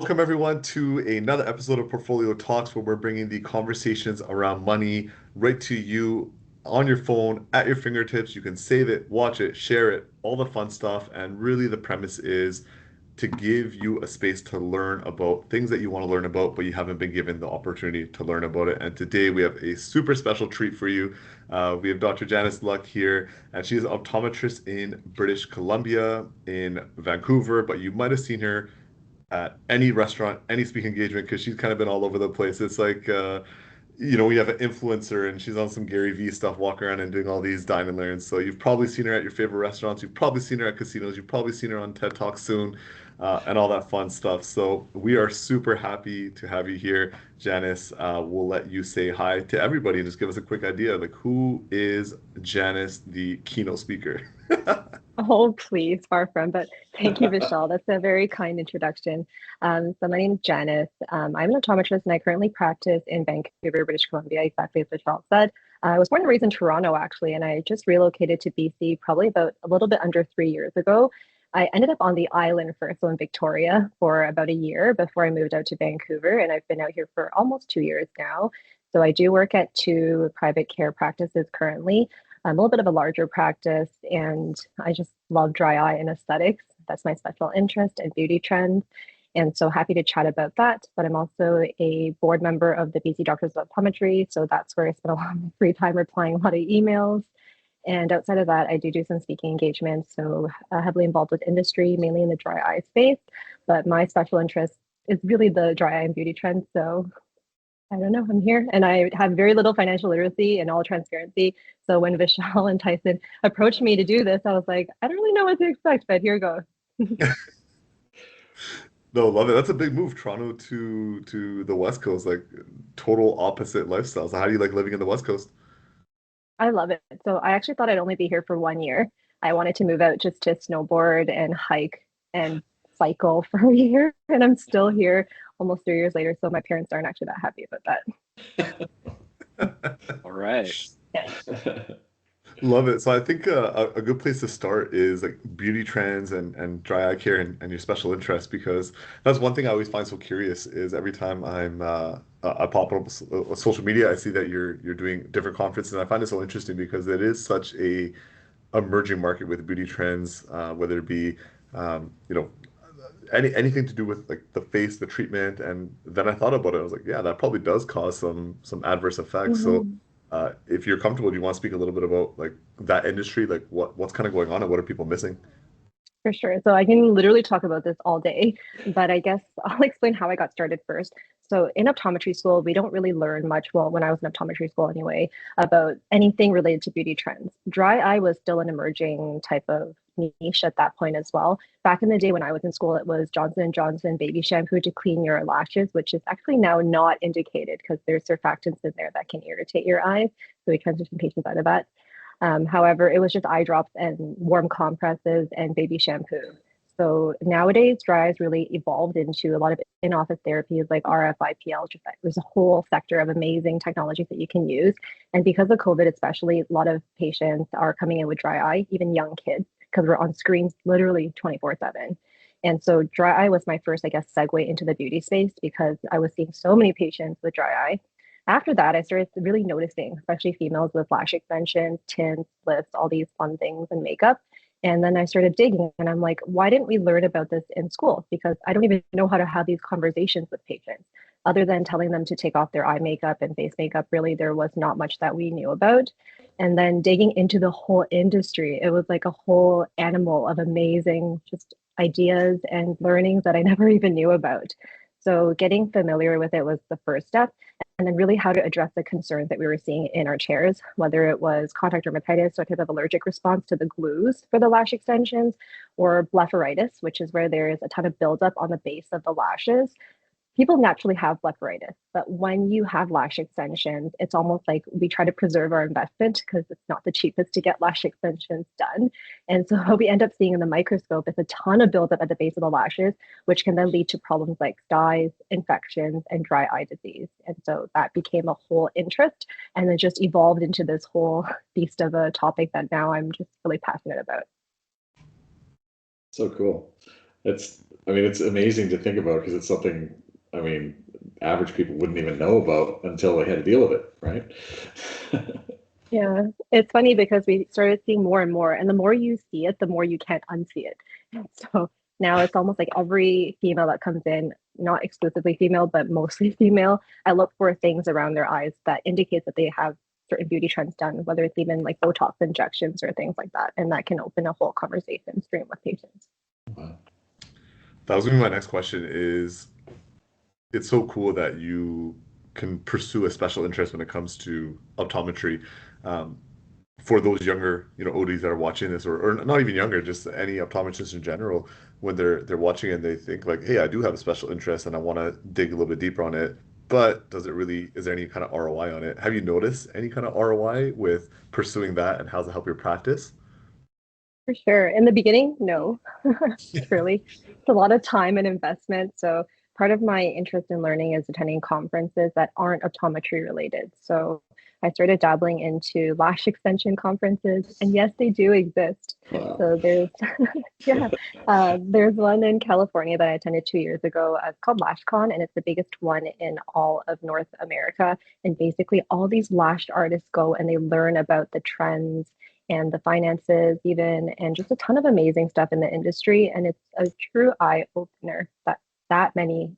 Welcome everyone to another episode of Portfolio Talks, where we're bringing the conversations around money right to you on your phone at your fingertips. You can save it, watch it, share it, all the fun stuff. And really, the premise is to give you a space to learn about things that you want to learn about, but you haven't been given the opportunity to learn about it. And today we have a super special treat for you. We have Dr. Janice Luk here, and she's an optometrist in British Columbia, in Vancouver, but you might have seen her at any restaurant, any speaking engagement, because she's kind of been all over the place. It's like, we have an influencer and she's on some Gary Vee stuff, walking around and doing all these dine and learns. So you've probably seen her at your favorite restaurants. You've probably seen her at casinos. You've probably seen her on TED Talk soon, and all that fun stuff. So we are super happy to have you here, Janice. We'll let you say hi to everybody and just give us a quick idea. Like, who is Janice, the keynote speaker? Oh, please, far from, but thank you, Vishal. That's a very kind introduction. So my name is Janice. I'm an optometrist and I currently practice in Vancouver, British Columbia, exactly as Vishal said. I was born and raised in Toronto, actually, and I just relocated to BC probably about a little bit under 3 years ago. I ended up on the island first, so in Victoria, for about a year before I moved out to Vancouver, and I've been out here for almost 2 years now. So I do work at two private care practices currently. I'm a little bit of a larger practice, and I just love dry eye and aesthetics. That's my special interest, and beauty trends. And so happy to chat about that. But I'm also a board member of the BC Doctors of Optometry. So that's where I spend a lot of my free time replying a lot of emails. And outside of that, I do some speaking engagements. So heavily involved with industry, mainly in the dry eye space. But my special interest is really the dry eye and beauty trends. So I don't know. I'm here and I have very little financial literacy and all transparency. So when Vishal and Tyson approached me to do this, I was like, I don't really know what to expect, but here goes. No, love it. That's a big move, Toronto to the West Coast, like total opposite lifestyles. How do you like living in the West Coast? I love it. So I actually thought I'd only be here for 1 year. I wanted to move out just to snowboard and hike and cycle for a year. And I'm still here almost 3 years later. So my parents aren't actually that happy about that. All right. Yes. Love it. So I think a good place to start is like beauty trends and dry eye care and your special interest, because that's one thing I always find so curious is every time I pop up social media, I see that you're doing different conferences, and I find it so interesting because it is such a emerging market with beauty trends, whether it be um, you know anything to do with like the face, the treatment. And then I thought about it. I was like, yeah, that probably does cause some adverse effects. So Mhm. if you're comfortable, do you want to speak a little bit about like that industry, like what's kind of going on and what are people missing? For sure. So I can literally talk about this all day, but I guess I'll explain how I got started first. So in optometry school, we don't really learn much, well, when I was in optometry school anyway, about anything related to beauty trends. Dry eye was still an emerging type of niche at that point as well. Back in the day when I was in school, it was Johnson& and Johnson baby shampoo to clean your lashes, which is actually now not indicated because there's surfactants in there that can irritate your eyes. So we transition patients out of that. However, it was just eye drops and warm compresses and baby shampoo. So nowadays, dry eyes really evolved into a lot of in-office therapies like RFIPL. Just there's a whole sector of amazing technologies that you can use. And because of COVID, especially, a lot of patients are coming in with dry eye, even young kids, because we're on screens literally 24/7. And so dry eye was my first, I guess, segue into the beauty space because I was seeing so many patients with dry eye. After that, I started really noticing, especially females with lash extensions, tints, lifts, all these fun things and makeup. And then I started digging and I'm like, why didn't we learn about this in school? Because I don't even know how to have these conversations with patients. Other than telling them to take off their eye makeup and face makeup, really, there was not much that we knew about. And then digging into the whole industry, it was like a whole animal of amazing just ideas and learnings that I never even knew about. So getting familiar with it was the first step, and then really how to address the concerns that we were seeing in our chairs, whether it was contact dermatitis, so a type of allergic response to the glues for the lash extensions, or blepharitis, which is where there is a ton of buildup on the base of the lashes. People naturally have blepharitis, but when you have lash extensions, it's almost like we try to preserve our investment because it's not the cheapest to get lash extensions done. And so what we end up seeing in the microscope is a ton of buildup at the base of the lashes, which can then lead to problems like styes, infections, and dry eye disease. And so that became a whole interest and then just evolved into this whole beast of a topic that now I'm just really passionate about. So cool. I mean, it's amazing to think about because it's something, I mean, average people wouldn't even know about until they had to deal with it, right? Yeah, it's funny because we started seeing more and more, and the more you see it, the more you can't unsee it. So now it's almost like every female that comes in, not exclusively female, but mostly female, I look for things around their eyes that indicates that they have certain beauty trends done, whether it's even like Botox injections or things like that. And that can open a whole conversation stream with patients. Wow. That was gonna be my next question is it's so cool that you can pursue a special interest when it comes to optometry. Um, for those younger, ODs that are watching this, or not even younger, just any optometrists in general, when they're watching and they think like, hey, I do have a special interest and I want to dig a little bit deeper on it, but is there any kind of ROI on it? Have you noticed any kind of ROI with pursuing that and how's it help your practice? For sure. In the beginning, no, truly. It's a lot of time and investment. So part of my interest in learning is attending conferences that aren't optometry related. So I started dabbling into lash extension conferences, and yes, they do exist. Wow. So yeah, there's one in California that I attended 2 years ago. It's called LashCon, and it's the biggest one in all of North America. And basically, all these lash artists go and they learn about the trends and the finances even, and just a ton of amazing stuff in the industry. And it's a true eye opener that that many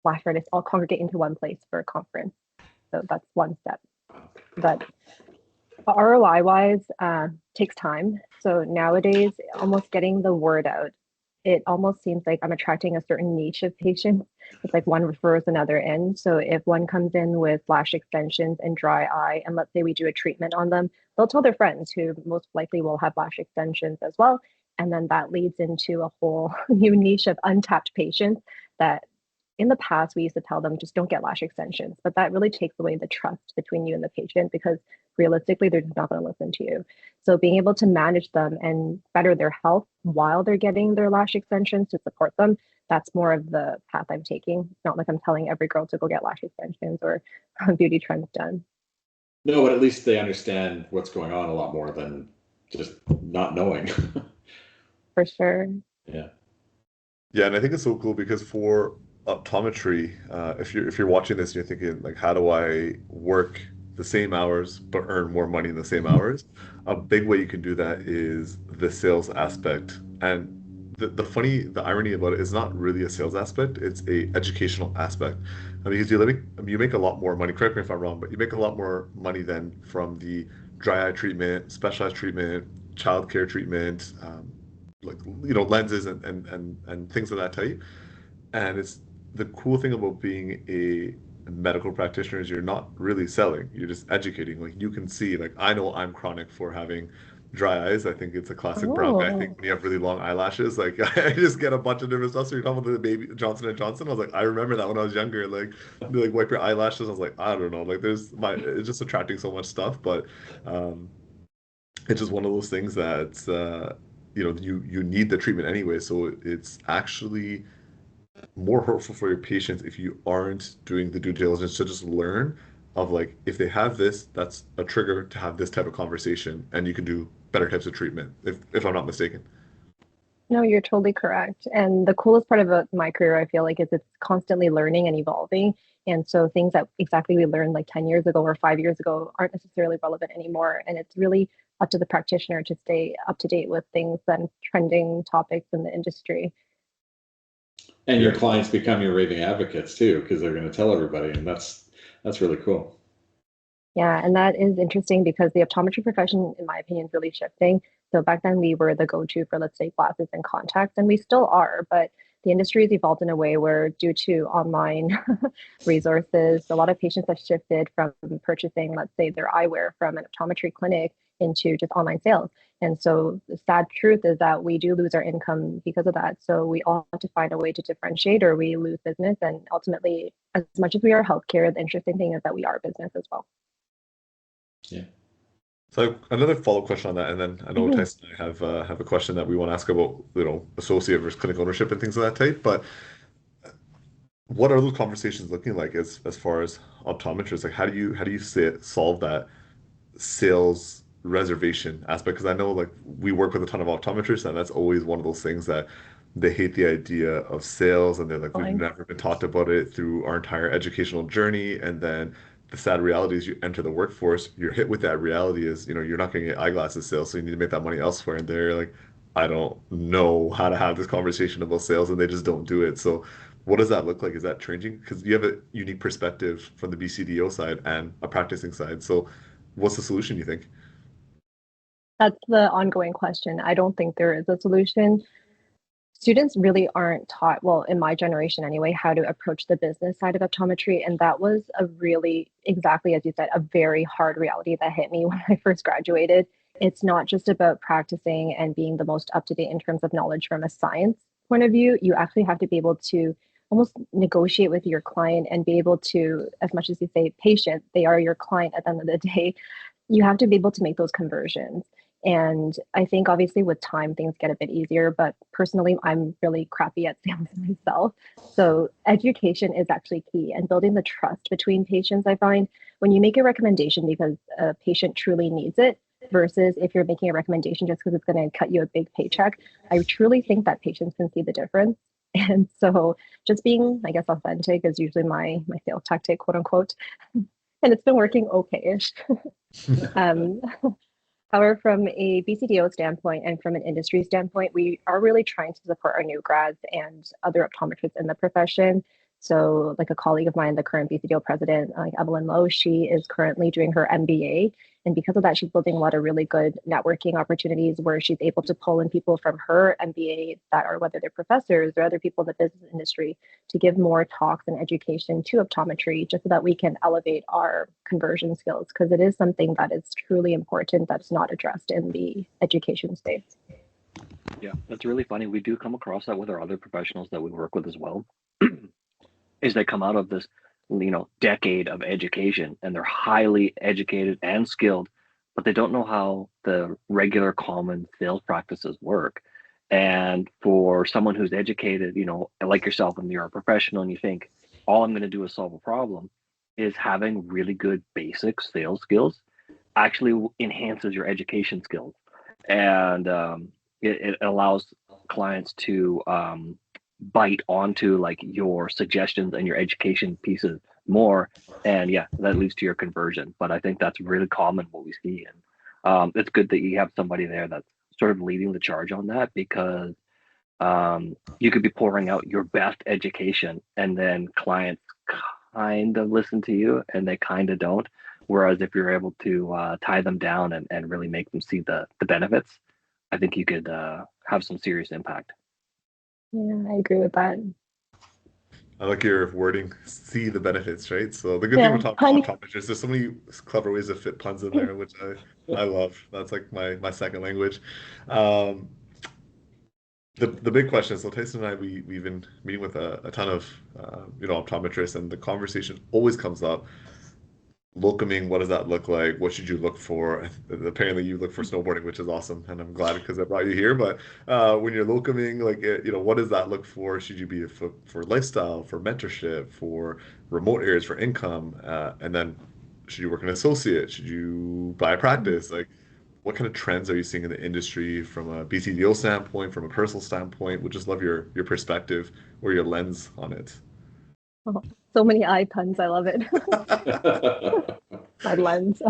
lash artists all congregate into one place for a conference. So that's one step. But ROI wise, takes time. So nowadays, almost getting the word out, it almost seems like I'm attracting a certain niche of patients. It's like one refers another in. So if one comes in with lash extensions and dry eye, and let's say we do a treatment on them, they'll tell their friends who most likely will have lash extensions as well. And then that leads into a whole new niche of untapped patients that in the past we used to tell them just don't get lash extensions, but that really takes away the trust between you and the patient because realistically they're just not going to listen to you. So being able to manage them and better their health while they're getting their lash extensions to support them, that's more of the path I'm taking. It's not like I'm telling every girl to go get lash extensions or beauty trends done. No, but at least they understand what's going on a lot more than just not knowing. For sure. Yeah. Yeah, and I think it's so cool because for optometry, if you're watching this and you're thinking like, how do I work the same hours but earn more money in the same hours? A big way you can do that is the sales aspect. And the irony about it is not really a sales aspect; it's a educational aspect. Because you make a lot more money. Correct me if I'm wrong, but you make a lot more money than from the dry eye treatment, specialized treatment, childcare treatment. Like lenses and things of that type. And it's the cool thing about being a medical practitioner is you're not really selling, you're just educating. Like you can see, like I know I'm chronic for having dry eyes. I think it's a classic brown guy thing Oh, when you have really long eyelashes. Like I just get a bunch of different stuff. So you're talking about the baby Johnson and Johnson. I was like, I remember that when I was younger. Like they like wipe your eyelashes. I was like, I don't know. Like it's just attracting so much stuff. But um it's just one of those things that you need the treatment anyway. So it's actually more hurtful for your patients if you aren't doing the due diligence to just learn of like if they have this, that's a trigger to have this type of conversation, and you can do better types of treatment. If I'm not mistaken. no, you're totally correct. And the coolest part about my career, I feel like, is it's constantly learning and evolving. And so things that exactly we learned like 10 years ago or 5 years ago aren't necessarily relevant anymore. And it's really up to the practitioner to stay up to date with things and trending topics in the industry. And your Yeah. clients become your raving advocates too, because they're going to tell everybody, and that's really cool. Yeah, and that is interesting because the optometry profession, in my opinion, is really shifting. So back then we were the go-to for, let's say, glasses and contacts, and we still are, but the industry has evolved in a way where due to online resources, a lot of patients have shifted from purchasing, let's say, their eyewear from an optometry clinic into just online sales. And so the sad truth is that we do lose our income because of that. So we all have to find a way to differentiate or we lose business. And ultimately, as much as we are healthcare, the interesting thing is that we are business as well. Yeah. So another follow-up question on that, and then I know Mhm. Tyson and I have a question that we want to ask about, associate versus clinic ownership and things of that type. But what are those conversations looking like as far as optometrists? Like how do you solve that sales reservation aspect? Because I know like we work with a ton of optometrists, and that's always one of those things that they hate the idea of sales, and they're like, we've Like, never been taught about it through our entire educational journey. And then the sad reality is you enter the workforce, you're hit with that reality is, you're not going to get eyeglasses sales, so you need to make that money elsewhere. And they're like, I don't know how to have this conversation about sales, and they just don't do it. So what does that look like? Is that changing? Because you have a unique perspective from the BCDO side and a practicing side. So what's the solution, you think? that's the ongoing question. I don't think there is a solution. Students really aren't taught, well, in my generation anyway, how to approach the business side of optometry. And that was a really, exactly as you said, a very hard reality that hit me when I first graduated. It's not just about practicing and being the most up to date in terms of knowledge from a science point of view. You actually have to be able to almost negotiate with your client and be able to, as much as you say patient, they are your client at the end of the day. You have to be able to make those conversions. And I think obviously with time, things get a bit easier, but personally, I'm really crappy at sales myself. So education is actually key and building the trust between patients. I find when you make a recommendation because a patient truly needs it versus if you're making a recommendation just because it's going to cut you a big paycheck, I truly think that patients can see the difference. And so just being, I guess, authentic is usually my sales tactic, quote unquote. And it's been working okay-ish. Um, However, from a BCDO standpoint and from an industry standpoint, we are really trying to support our new grads and other optometrists in the profession. So, like a colleague of mine, the current BCDO president, like Evelyn Lowe, she is currently doing her MBA. And because of that, she's building a lot of really good networking opportunities where she's able to pull in people from her MBA that are, whether they're professors or other people in the business industry, to give more talks and education to optometry just so that we can elevate our conversion skills because it is something that is truly important that's not addressed in the education space. Yeah, that's really funny. We do come across that with our other professionals that we work with as well. Is they come out of this, decade of education and they're highly educated and skilled, but they don't know how the regular common sales practices work. And for someone who's educated, like yourself, and you're a professional and you think all I'm going to do is solve a problem, is having really good basic sales skills actually enhances your education skills. And it allows clients to bite onto like your suggestions and your education pieces more, and yeah, that leads to your conversion. But I think that's really common what we see, and it's good that you have somebody there that's sort of leading the charge on that, because you could be pouring out your best education and then clients kind of listen to you and they kind of don't. Whereas if you're able to tie them down and really make them see the benefits, I think you could have some serious impact. Yeah, I agree with that. I like your wording, see the benefits, right? So the good thing Yeah, about honey. optometrists, there's so many clever ways to fit puns in there, which I love. That's like my second language. Um, the big question, so Tyson and I, we've been meeting with a ton of optometrists, and the conversation always comes up. Locoming, what does that look like? What should you look for? Apparently, you look for snowboarding, which is awesome, and I'm glad because I brought you here. But when you're locoming, like what does that look for? Should you be for lifestyle, for mentorship, for remote areas, for income, and then should you work an associate? Should you buy a practice? Like, what kind of trends are you seeing in the industry from a BCDO standpoint, from a personal standpoint? Would just love your perspective or your lens on it. Oh, so many eye puns. I love it. My lens.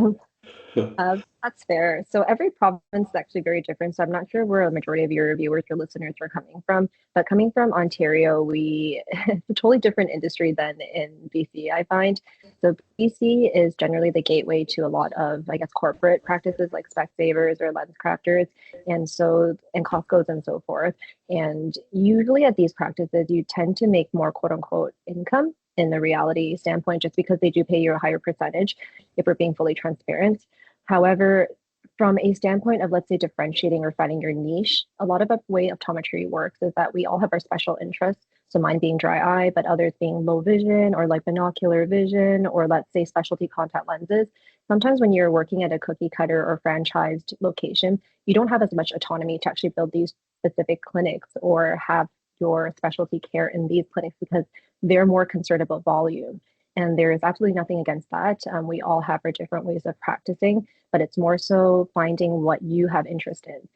That's fair. So every province is actually very different. So I'm not sure where a majority of your viewers or listeners are coming from, but coming from Ontario, it's a totally different industry than in BC, I find. So BC is generally the gateway to a lot of, I guess, corporate practices like Specsavers or lens crafters, and Costco's and so forth. And usually at these practices, you tend to make more quote unquote income in the reality standpoint, just because they do pay you a higher percentage if we're being fully transparent. However, from a standpoint of, let's say, differentiating or finding your niche, a lot of the way optometry works is that we all have our special interests. So mine being dry eye, but others being low vision or like binocular vision, or let's say specialty contact lenses. Sometimes when you're working at a cookie cutter or franchised location, you don't have as much autonomy to actually build these specific clinics or have your specialty care in these clinics because they're more concerned about volume. And there is absolutely nothing against that. We all have our different ways of practicing, but it's more so finding what you have interest in.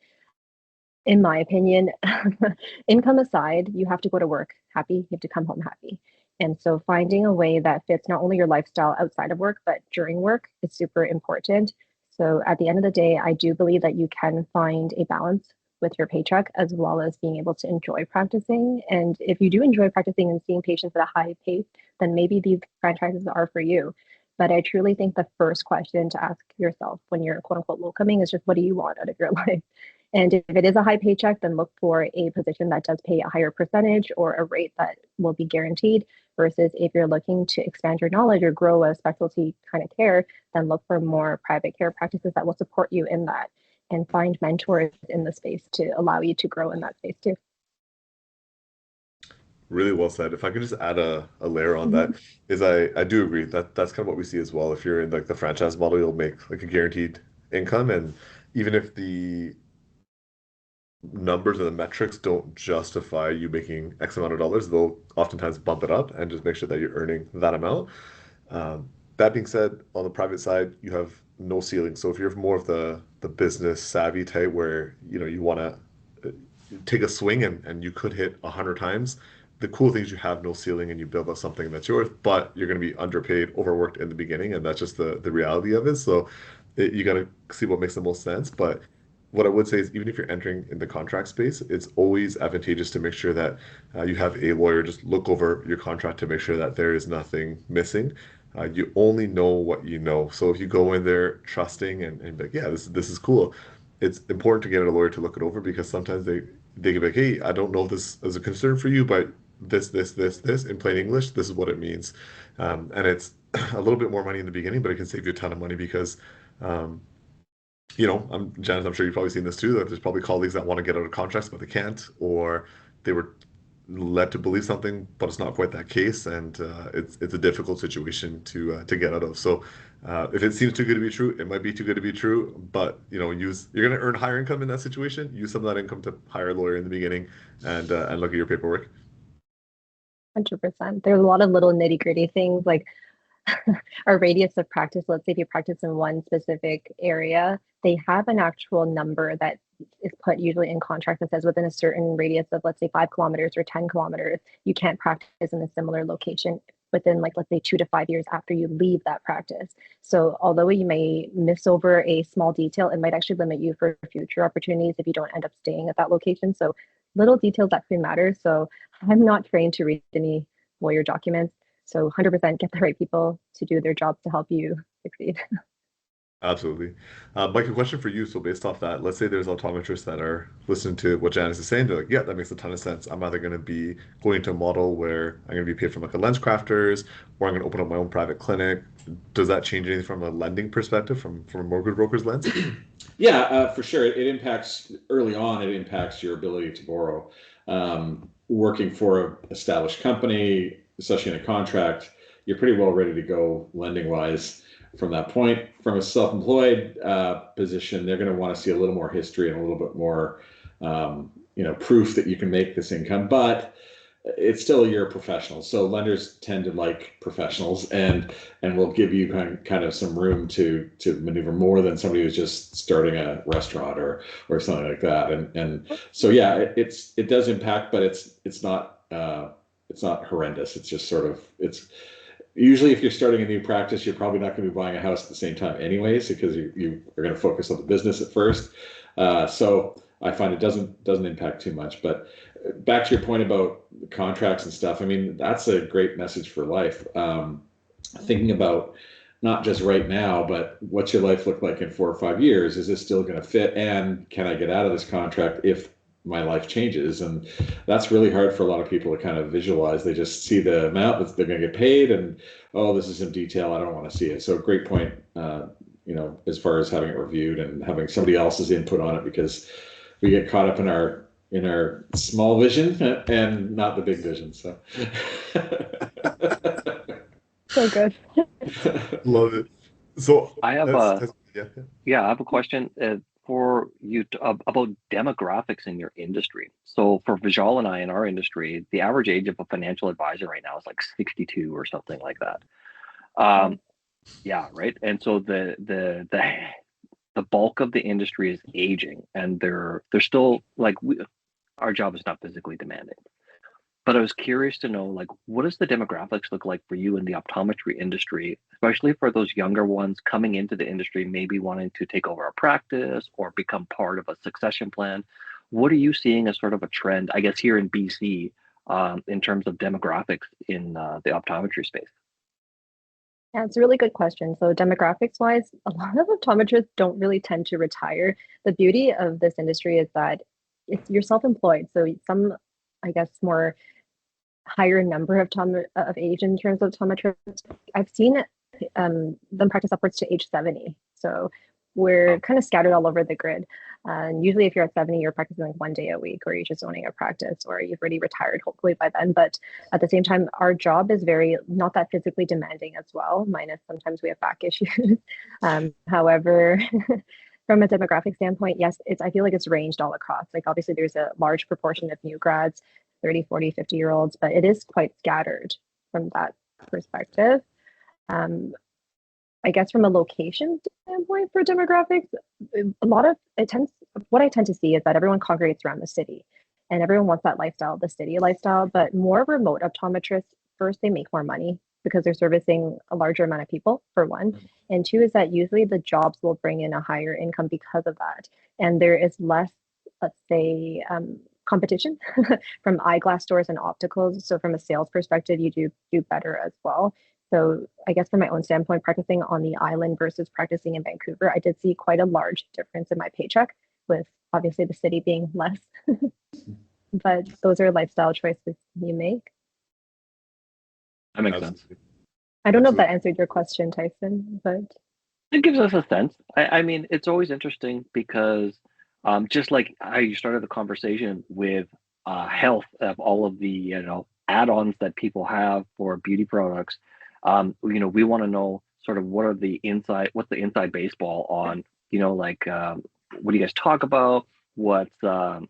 in my opinion, income aside, you have to go to work happy, you have to come home happy. And so finding a way that fits not only your lifestyle outside of work, but during work is super important. So at the end of the day, I do believe that you can find a balance with your paycheck as well as being able to enjoy practicing. And if you do enjoy practicing and seeing patients at a high pace, then maybe these franchises are for you. But I truly think the first question to ask yourself when you're quote unquote locoming is just what do you want out of your life? And if it is a high paycheck, then look for a position that does pay a higher percentage or a rate that will be guaranteed. Versus if you're looking to expand your knowledge or grow a specialty kind of care, then look for more private care practices that will support you in that and find mentors in the space to allow you to grow in that space too. Really well said. If I could just add a layer on Mhm. that, is I do agree that that's kind of what we see as well. If you're in like the franchise model, you'll make like a guaranteed income, and even if the numbers and the metrics don't justify you making X amount of dollars, they'll oftentimes bump it up and just make sure that you're earning that amount. That being said, on the private side, you have no ceiling. So if you're more of the business savvy type where you want to take a swing and you could hit 100 times, the cool thing is you have no ceiling and you build up something that's yours, but you're going to be underpaid, overworked in the beginning, and that's just the reality of it. So you got to see what makes the most sense. But what I would say is, even if you're entering in the contract space, it's always advantageous to make sure that you have a lawyer just look over your contract to make sure that there is nothing missing. You only know what you know. So if you go in there trusting and be like, yeah, this is cool, it's important to get a lawyer to look it over because sometimes they can be like, hey, I don't know if this is a concern for you, but this in plain English, this is what it means. And it's a little bit more money in the beginning, but it can save you a ton of money because um, Janice, I'm sure you've probably seen this too, that there's probably colleagues that want to get out of contracts, but they can't, or they were led to believe something, but it's not quite that case, and it's a difficult situation to get out of. So if it seems too good to be true, it might be too good to be true, but you're going to earn higher income in that situation. Use some of that income to hire a lawyer in the beginning, and look at your paperwork. 100%. There's a lot of little nitty gritty things like our radius of practice. Let's say if you practice in one specific area, they have an actual number that is put usually in contract that says within a certain radius of, let's say, 5 kilometers or 10 kilometers, you can't practice in a similar location within, like, let's say 2 to 5 years after you leave that practice. So although you may miss over a small detail, it might actually limit you for future opportunities if you don't end up staying at that location. So little details actually matter. So I'm not trained to read any lawyer documents. So 100% get the right people to do their jobs to help you succeed. Absolutely. Mike, a question for you. So based off that, let's say there's optometrists that are listening to what Janice is saying. They're like, yeah, that makes a ton of sense. I'm either going to be going to a model where I'm going to be paid from like a lens crafters, or I'm going to open up my own private clinic. Does that change anything from a lending perspective, from a mortgage broker's lens? Yeah, for sure. It impacts early on. It impacts your ability to borrow. Working for an established company, especially in a contract, you're pretty well ready to go lending wise from that point. From a self-employed position, they're going to want to see a little more history and a little bit more, proof that you can make this income. But it's still you're a professional, so lenders tend to like professionals and will give you kind of some room to maneuver more than somebody who's just starting a restaurant or something like that. And so yeah, it does impact, but it's not horrendous. It's just sort of it's usually if you're starting a new practice, you're probably not going to be buying a house at the same time anyways, because you are going to focus on the business at first. So I find it doesn't impact too much. But back to your point about contracts and stuff, I mean, that's a great message for life. Thinking about not just right now, but what's your life look like in 4 or 5 years? Is this still going to fit? And can I get out of this contract if my life changes? And that's really hard for a lot of people to kind of visualize. They just see the amount that they're going to get paid and, oh, this is in detail, I don't want to see it. So great point, as far as having it reviewed and having somebody else's input on it, because we get caught up in our small vision and not the big vision. So So good. Love it. So I have that's, a that's yeah. Yeah, I have a question for you about demographics in your industry. So for Vijal and I in our industry, the average age of a financial advisor right now is like 62 or something like that. Wow. Yeah, right. And so the the bulk of the industry is aging, and they're still like our job is not physically demanding. But I was curious to know, like, what does the demographics look like for you in the optometry industry, especially for those younger ones coming into the industry, maybe wanting to take over a practice or become part of a succession plan? What are you seeing as sort of a trend, I guess, here in BC, in terms of demographics in the optometry space? Yeah, it's a really good question. So demographics wise, a lot of optometrists don't really tend to retire. The beauty of this industry is that you're self-employed. So some, I guess, more higher number of age in terms of optometrists. I've seen them practice upwards to age 70. So we're kind of scattered all over the grid. And usually if you're at 70, you're practicing like 1 day a week, or you're just owning a practice, or you've already retired, hopefully by then. But at the same time, our job is very not that physically demanding as well, minus sometimes we have back issues. However, from a demographic standpoint, yes, I feel like it's ranged all across. Like obviously there's a large proportion of new grads, 30, 40, 50-year-olds, but it is quite scattered from that perspective. I guess from a location standpoint for demographics, what I tend to see is that everyone congregates around the city and everyone wants that lifestyle, the city lifestyle, but more remote optometrists, first, they make more money because they're servicing a larger amount of people, for one. And two is that usually the jobs will bring in a higher income because of that. And there is less, let's say, competition from eyeglass stores and opticals. So from a sales perspective, you do better as well. So I guess from my own standpoint, practicing on the island versus practicing in Vancouver, I did see quite a large difference in my paycheck, with obviously the city being less. But those are lifestyle choices you make. That makes sense. I don't know if that answered your question, Tyson, but It gives us a sense. I mean, it's always interesting because just like how you started the conversation with health of all of the add-ons that people have for beauty products, we want to know sort of what's the inside baseball on, like what do you guys talk about? What do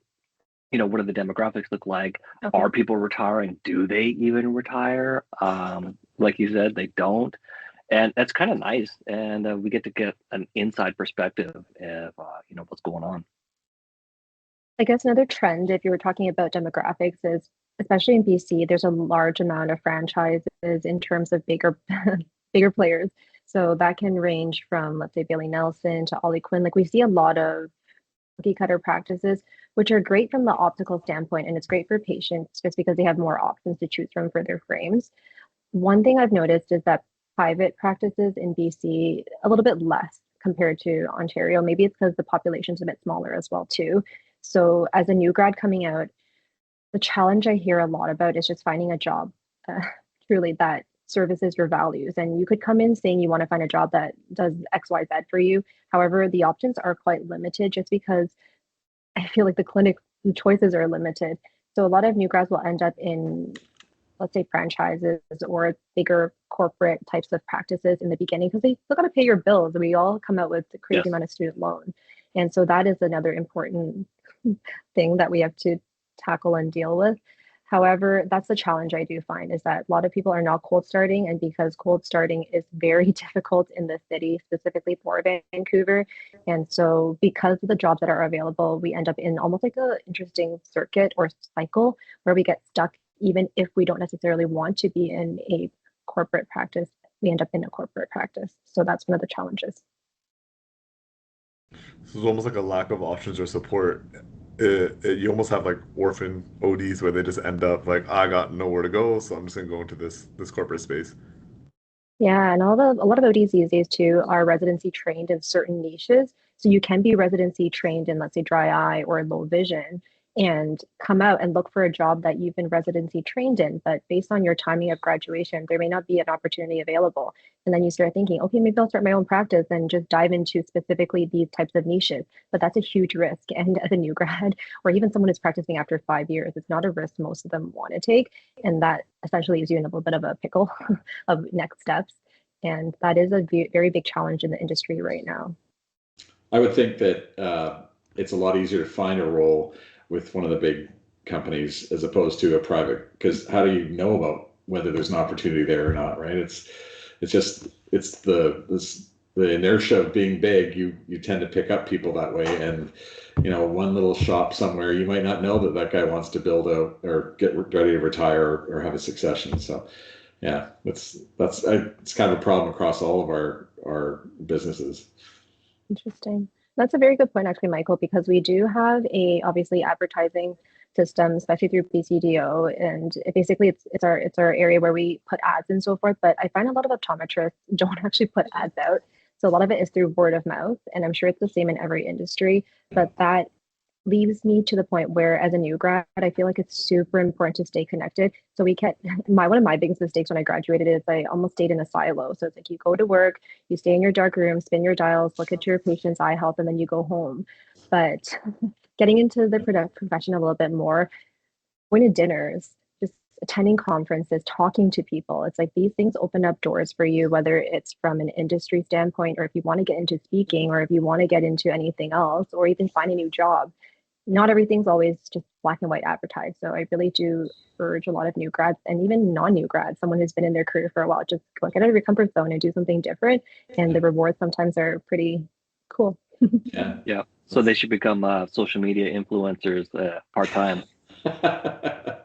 the demographics look like? okay. Are people retiring? Do they even retire? Like you said, they don't. And that's kind of nice. And we get to get an inside perspective of, what's going on. I guess another trend, if you were talking about demographics, is especially in BC, there's a large amount of franchises in terms of bigger bigger players. So that can range from, let's say, Bailey Nelson to Ollie Quinn. Like we see a lot of cookie cutter practices, which are great from the optical standpoint, and it's great for patients just because they have more options to choose from for their frames. One thing I've noticed is that private practices in BC a little bit less compared to Ontario. Maybe it's because the population's a bit smaller as well too. So as a new grad coming out, the challenge I hear a lot about is just finding a job truly that services your values. And you could come in saying you want to find a job that does X, Y, Z for you. However, the options are quite limited just because I feel like the choices are limited. So a lot of new grads will end up in, let's say, franchises or bigger corporate types of practices in the beginning because they still got to pay your bills. We all come out with a crazy amount of student loan. And so that is another important thing that we have to tackle and deal with. However, that's the challenge I do find is that a lot of people are not cold starting, and because cold starting is very difficult in the city, specifically for Vancouver. And so because of the jobs that are available, we end up in almost like an interesting circuit or cycle where we get stuck even if we don't necessarily want to be in a corporate practice, we end up in a corporate practice. So that's one of the challenges. So it's almost like a lack of options or support. You almost have like orphan ODs where they just end up like, I got nowhere to go, so I'm just gonna go into this corporate space. Yeah, and a lot of ODs these days too are residency trained in certain niches. So you can be residency trained in, let's say, dry eye or low vision, and come out and look for a job that you've been residency trained in. But based on your timing of graduation, there may not be an opportunity available. And then you start thinking, okay, maybe I'll start my own practice and just dive into specifically these types of niches. But that's a huge risk. And as a new grad, or even someone who's practicing after 5 years, it's not a risk most of them want to take. And that essentially leaves you in a little bit of a pickle of next steps. And that is a very big challenge in the industry right now. I would think that it's a lot easier to find a role with one of the big companies as opposed to a private, because how do you know about whether there's an opportunity there or not, right? It's the the inertia of being big, you tend to pick up people that way. And one little shop somewhere, you might not know that that guy wants to build a or get ready to retire or have a succession. So yeah, it's kind of a problem across all of our businesses. Interesting. That's a very good point, actually, Michael, because we do have a obviously advertising system, especially through BCDO, and basically it's our area where we put ads and so forth. But I find a lot of optometrists don't actually put ads out, so a lot of it is through word of mouth, and I'm sure it's the same in every industry. But that leaves me to the point where, as a new grad, I feel like it's super important to stay connected. So we can't. One of my biggest mistakes when I graduated is I almost stayed in a silo. So it's like you go to work, you stay in your dark room, spin your dials, look at your patient's eye health, and then you go home. But getting into the profession a little bit more, going to dinners, just attending conferences, talking to people. It's like these things open up doors for you, whether it's from an industry standpoint, or if you want to get into speaking, or if you want to get into anything else, or even find a new job. Not everything's always just black and white advertised. So I really do urge a lot of new grads and even non-new grads, someone who's been in their career for a while, just go get out of your comfort zone and do something different. And the rewards sometimes are pretty cool. Yeah. Yeah. So they should become social media influencers part-time. I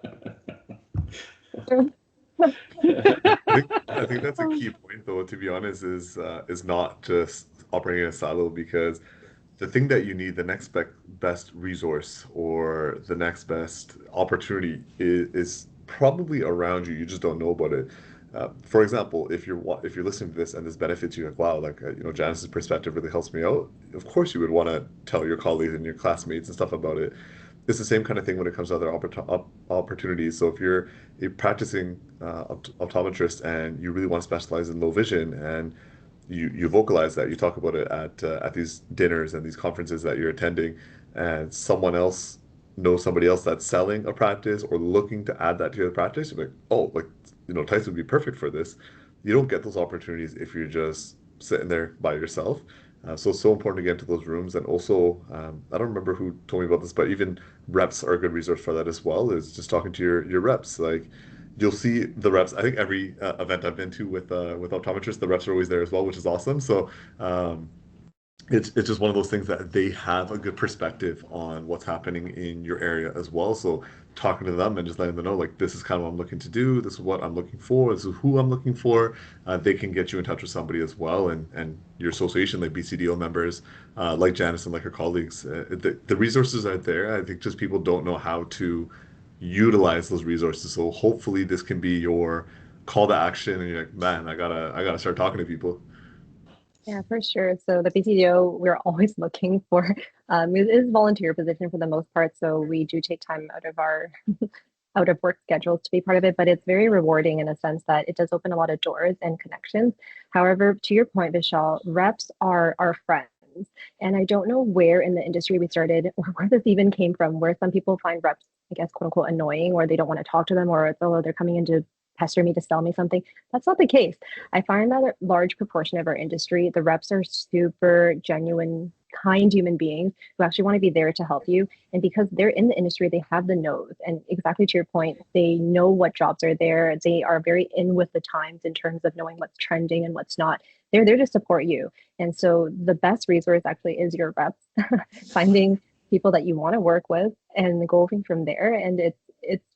think that's a key point, though. To be honest, is not just operating in a silo, because the thing that you need, the next best resource or the next best opportunity is probably around you. You just don't know about it. For example, if you're listening to this and this benefits you, like wow, like Janice's perspective really helps me out. Of course, you would want to tell your colleagues and your classmates and stuff about it. It's the same kind of thing when it comes to other opportunities. So if you're a practicing optometrist and you really want to specialize in low vision, and you vocalize that, you talk about it at these dinners and these conferences that you're attending, and someone else knows somebody else that's selling a practice or looking to add that to your practice, you're like, oh, like Tyson would be perfect for this. You don't get those opportunities if you're just sitting there by yourself. So it's so important to get into those rooms. And also, I don't remember who told me about this, but even reps are a good resource for that as well. Is just talking to your reps. Like you'll see the reps. I think every event I've been to with optometrists, the reps are always there as well, which is awesome. So um, it's just one of those things that they have a good perspective on what's happening in your area as well. So talking to them and just letting them know, like, this is kind of what I'm looking to do, this is what I'm looking for, this is who I'm looking for. They can get you in touch with somebody as well, and your association, like BCDO members, like Janice and like her colleagues. The resources are there. I think just people don't know how to utilize those resources. So hopefully this can be your call to action, and you're like, man, I gotta start talking to people. Yeah, for sure. So the PTO, we're always looking for, it is a volunteer position for the most part. So we do take time out of our out of work schedules to be part of it, but it's very rewarding in a sense that it does open a lot of doors and connections. However, to your point, Vishal, reps are our friends. And I don't know where in the industry we started or where this even came from, where some people find reps, I guess, quote unquote, annoying, or they don't want to talk to them, or it's, oh, they're coming in to pester me to sell me something. That's not the case. I find that a large proportion of our industry, the reps are super genuine, kind human beings who actually want to be there to help you. And because they're in the industry, they have the nose. And exactly to your point, they know what jobs are there. They are very in with the times in terms of knowing what's trending and what's not. They're there to support you. And so the best resource actually is your reps, finding people that you want to work with and going from there. And it's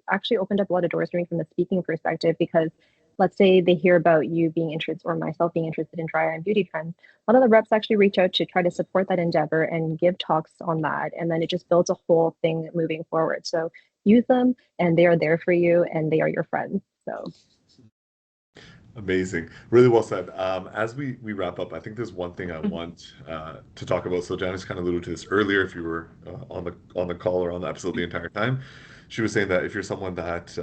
actually opened up a lot of doors for me from the speaking perspective, because let's say they hear about you being interested, or myself being interested in dry eye and beauty trends. A lot of the reps actually reach out to try to support that endeavor and give talks on that. And then it just builds a whole thing moving forward. So use them, and they are there for you, and they are your friends. So Amazing. Really well said. As we wrap up, I think there's one thing I want to talk about. So Janice kind of alluded to this earlier. If you were on the call or on the episode the entire time, she was saying that if you're someone that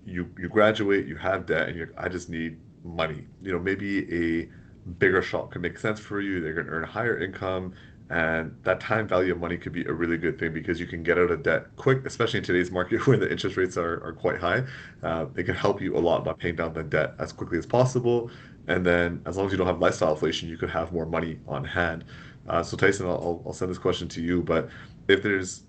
you graduate, you have debt, and I just need money. Maybe a bigger shop could make sense for you. They're going to earn a higher income, and that time value of money could be a really good thing, because you can get out of debt quick, especially in today's market where the interest rates are quite high. It can help you a lot by paying down the debt as quickly as possible. And then as long as you don't have lifestyle inflation, you could have more money on hand. So Tyson, I'll send this question to you, but if there's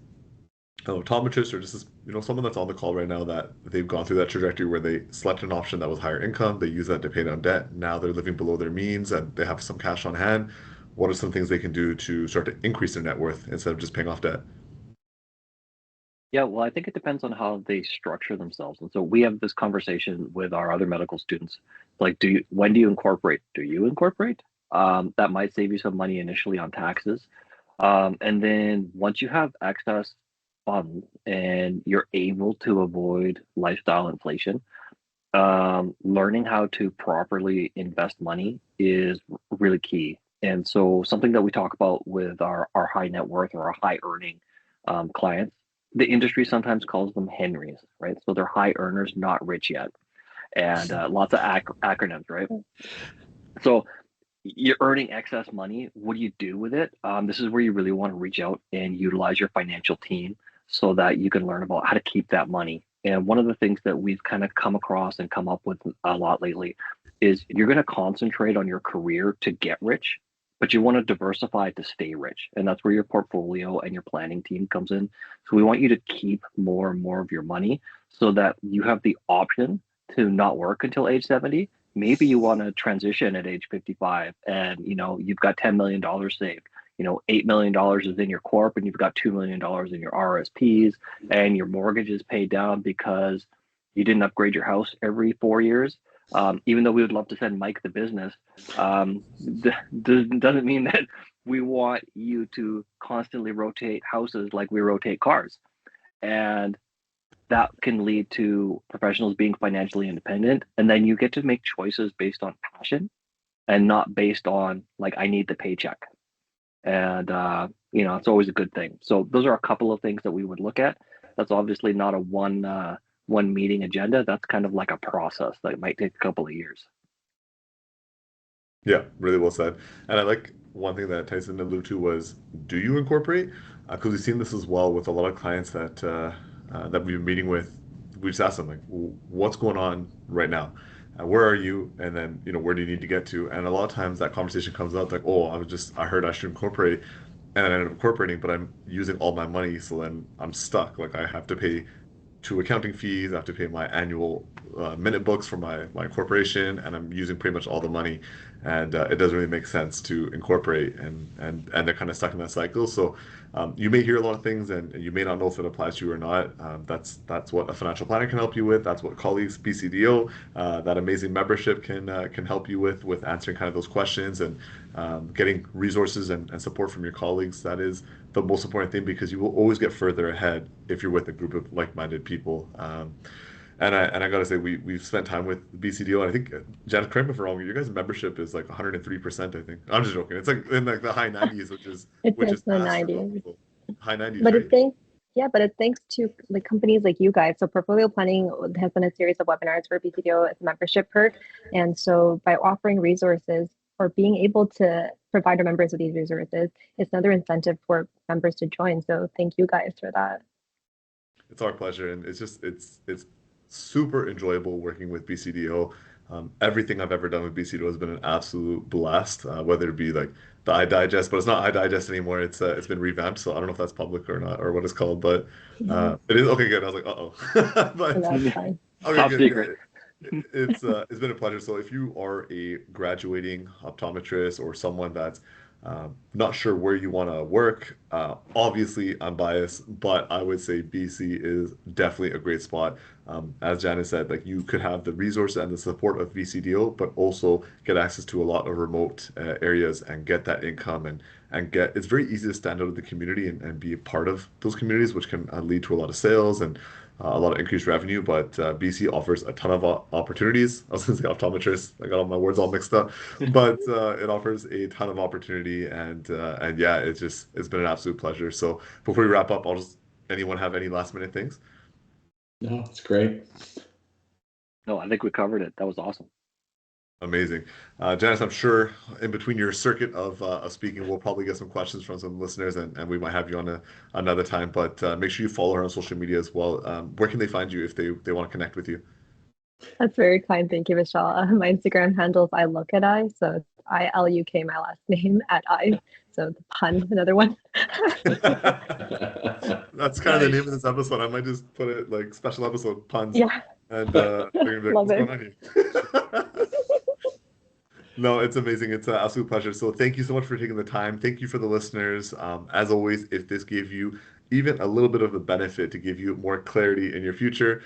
optometrist or just someone that's on the call right now that they've gone through that trajectory where they selected an option that was higher income, they use that to pay down debt. Now they're living below their means and they have some cash on hand. What are some things they can do to start to increase their net worth instead of just paying off debt? Yeah, well, I think it depends on how they structure themselves. And so we have this conversation with our other medical students. Like, when do you incorporate? Do you incorporate? That might save you some money initially on taxes. And then once you have excess funds and you're able to avoid lifestyle inflation, learning how to properly invest money is really key. And so something that we talk about with our high net worth or our high earning clients, the industry sometimes calls them Henrys, right? So they're high earners, not rich yet. And lots of acronyms, right? So you're earning excess money. What do you do with it? This is where you really want to reach out and utilize your financial team so that you can learn about how to keep that money. And one of the things that we've kind of come across and come up with a lot lately is you're going to concentrate on your career to get rich, but you want to diversify to stay rich. And that's where your portfolio and your planning team comes in. So we want you to keep more and more of your money so that you have the option to not work until age 70. Maybe you want to transition at age 55 and you've got $10 million saved. $8 million is in your corp and you've got $2 million in your RSPs and your mortgage is paid down because you didn't upgrade your house every 4 years. Even though we would love to send Mike the business, doesn't mean that we want you to constantly rotate houses like we rotate cars. And that can lead to professionals being financially independent. And then you get to make choices based on passion and not based on like, I need the paycheck. And, it's always a good thing. So those are a couple of things that we would look at. That's obviously not a one meeting agenda. That's kind of like a process that might take a couple of years. Yeah, really well said. And I like one thing that Tyson alluded to was, do you incorporate? Because we've seen this as well with a lot of clients that we've been meeting with. We just ask them like, what's going on right now? Where are you? And then, where do you need to get to? And a lot of times that conversation comes up like, oh, I heard I should incorporate. And I ended up incorporating, but I'm using all my money. So then I'm stuck. Like I have to pay two accounting fees. I have to pay my annual minute books for my corporation, and I'm using pretty much all the money, and it doesn't really make sense to incorporate, and they're kind of stuck in that cycle. So you may hear a lot of things, and you may not know if it applies to you or not. That's what a financial planner can help you with. That's what colleagues BCDO, that amazing membership can help you with answering kind of those questions and getting resources and support from your colleagues. That is the most important thing because you will always get further ahead if you're with a group of like-minded people. And I gotta say, we've spent time with BCDO, and I think Janice, correct me if I'm wrong, your guys' membership is like 103%. I think I'm just joking. It's like in like the high 90s, It's which in is the fast for 90s. most people. High 90s, But right? it thanks, yeah, but it's thanks to like companies like you guys. So portfolio planning has been a series of webinars for BCDO as a membership perk. And so by offering resources or being able to provide our members with these resources, it's another incentive for members to join. So thank you guys for that. It's our pleasure, and it's super enjoyable working with BCDO. Everything I've ever done with BCDO has been an absolute blast. Whether it be like the iDigest, but it's not iDigest anymore. It's been revamped, so I don't know if that's public or not or what it's called, but it is okay. Good. I was like, uh-oh, And but that's fine. okay, Top good. secret. It's been a pleasure. So if you are a graduating optometrist or someone that's not sure where you want to work, obviously I'm biased, but I would say BC is definitely a great spot. As Janice said, like you could have the resource and the support of BCDO, but also get access to a lot of remote areas and get that income and get. It's very easy to stand out of the community and be a part of those communities, which can lead to a lot of sales and a lot of increased revenue, but BC offers a ton of opportunities. I was going to say optometrist. I got all my words all mixed up, but it offers a ton of opportunity, and yeah, it's been an absolute pleasure. So before we wrap up, anyone have any last minute things? No, it's great. No, I think we covered it. That was awesome. Amazing. Janice, I'm sure in between your circuit of speaking, we'll probably get some questions from some listeners and we might have you on another time. But make sure you follow her on social media as well. Where can they find you if they want to connect with you? That's very kind. Thank you, Michelle. My Instagram handle is I look at I. So it's ILUK, my last name at I. So the pun, another one. That's kind of the name of this episode. I might just put it like special episode puns. Yeah. And they're gonna be like, Love what's it. going on here? No, it's amazing. It's an absolute pleasure. So thank you so much for taking the time. Thank you for the listeners. As always, if this gave you even a little bit of a benefit to give you more clarity in your future,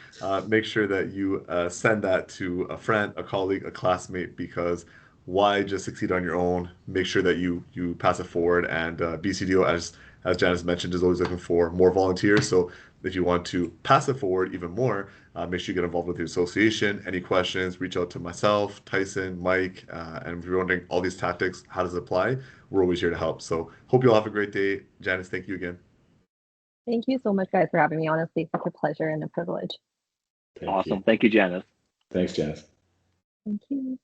make sure that you send that to a friend, a colleague, a classmate, because why just succeed on your own? Make sure that you pass it forward. And BCDO, as Janice mentioned, is always looking for more volunteers. So if you want to pass it forward even more, make sure you get involved with the association. Any questions, reach out to myself, Tyson, Mike, and if you're wondering all these tactics, how does it apply? We're always here to help. So hope you all have a great day. Janice, thank you again. Thank you so much, guys, for having me. Honestly, such a pleasure and a privilege. Awesome. Thank you, Janice. Thanks, Janice. Thank you.